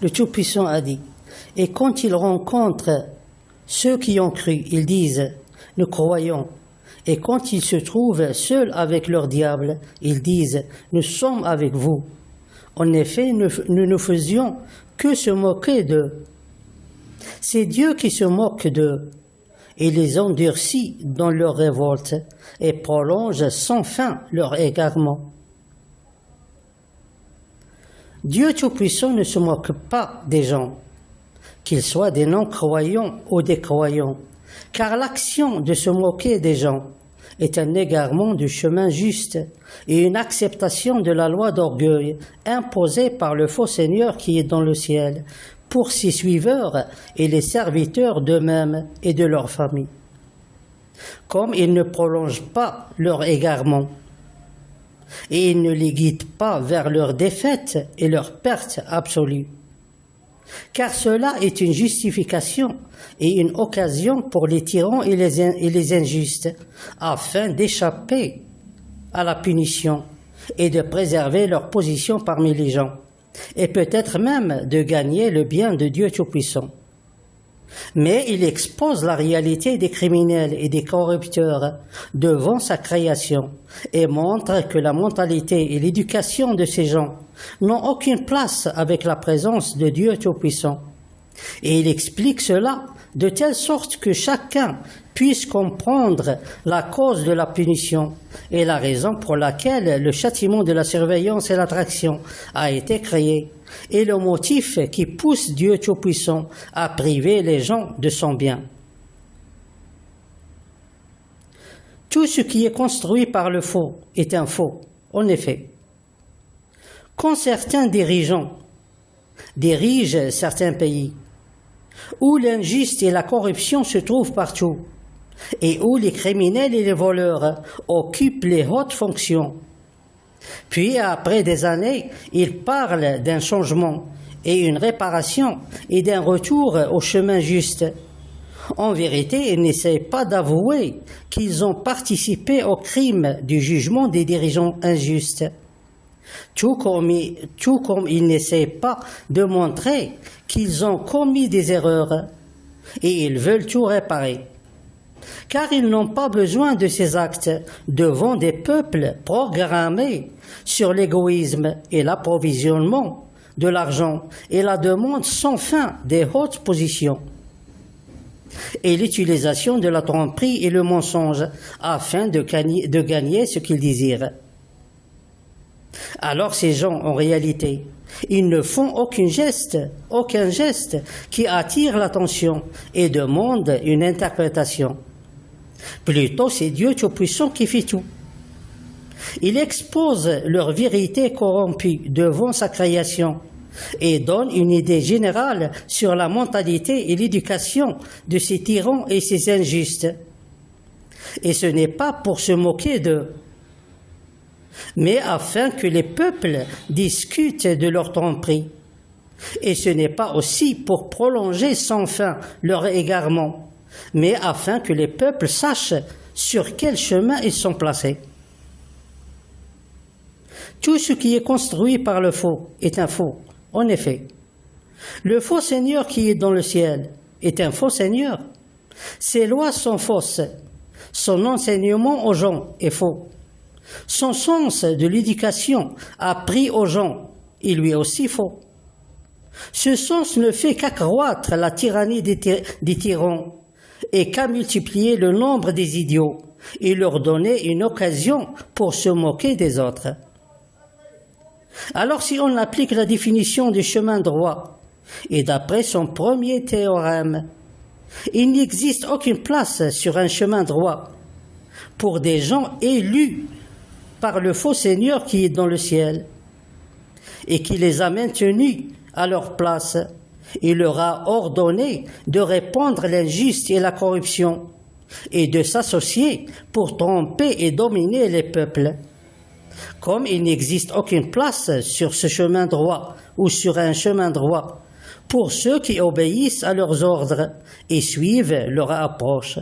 le Tout-Puissant a dit, et quand ils rencontrent ceux qui ont cru, ils disent, nous croyons. Et quand ils se trouvent seuls avec leur diable, ils disent, nous sommes avec vous. En effet, nous ne faisions que se moquer d'eux. C'est Dieu qui se moque d'eux et les endurcit dans leur révolte et prolonge sans fin leur égarement. Dieu Tout-Puissant ne se moque pas des gens, qu'ils soient des non-croyants ou des croyants, car l'action de se moquer des gens est un égarement du chemin juste et une acceptation de la loi d'orgueil imposée par le faux Seigneur qui est dans le ciel pour ses suiveurs et les serviteurs d'eux-mêmes et de leur famille. Comme ils ne prolongent pas leur égarement et ils ne les guident pas vers leur défaite et leur perte absolue, car cela est une justification et une occasion pour les tyrans et les injustes, afin d'échapper à la punition et de préserver leur position parmi les gens, et peut-être même de gagner le bien de Dieu Tout-Puissant. Mais il expose la réalité des criminels et des corrupteurs devant sa création et montre que la mentalité et l'éducation de ces gens n'ont aucune place avec la présence de Dieu Tout-Puissant. Et il explique cela de telle sorte que chacun puisse comprendre la cause de la punition et la raison pour laquelle le châtiment de la surveillance et l'attraction a été créé, et le motif qui pousse Dieu Tout-Puissant à priver les gens de son bien. Tout ce qui est construit par le faux est un faux, en effet. Quand certains dirigeants dirigent certains pays, où l'injuste et la corruption se trouvent partout, et où les criminels et les voleurs occupent les hautes fonctions, puis après des années, ils parlent d'un changement et une réparation et d'un retour au chemin juste. En vérité, ils n'essayent pas d'avouer qu'ils ont participé au crime du jugement des dirigeants injustes, tout comme ils n'essayent pas de montrer qu'ils ont commis des erreurs et ils veulent tout réparer. Car ils n'ont pas besoin de ces actes devant des peuples programmés sur l'égoïsme et l'approvisionnement de l'argent et la demande sans fin des hautes positions et l'utilisation de la tromperie et le mensonge afin de gagner ce qu'ils désirent. Alors ces gens, en réalité, ils ne font aucun geste qui attire l'attention et demande une interprétation. Plutôt, c'est Dieu Tout-Puissant qui fait tout. Il expose leur vérité corrompue devant sa création et donne une idée générale sur la mentalité et l'éducation de ces tyrans et ces injustes. Et ce n'est pas pour se moquer d'eux, mais afin que les peuples discutent de leur tromperie. Et ce n'est pas aussi pour prolonger sans fin leur égarement, mais afin que les peuples sachent sur quel chemin ils sont placés. Tout ce qui est construit par le faux est un faux, en effet. Le faux Seigneur qui est dans le ciel est un faux Seigneur. Ses lois sont fausses. Son enseignement aux gens est faux. Son sens de l'éducation appris aux gens est lui aussi faux. Ce sens ne fait qu'accroître la tyrannie des tyrans et qu'à multiplier le nombre des idiots et leur donner une occasion pour se moquer des autres. Alors si on applique la définition du chemin droit, et d'après son premier théorème, il n'existe aucune place sur un chemin droit pour des gens élus par le faux Seigneur qui est dans le ciel et qui les a maintenus à leur place. Il leur a ordonné de répandre l'injuste et la corruption et de s'associer pour tromper et dominer les peuples. Comme il n'existe aucune place sur ce chemin droit ou sur un chemin droit pour ceux qui obéissent à leurs ordres et suivent leur approche.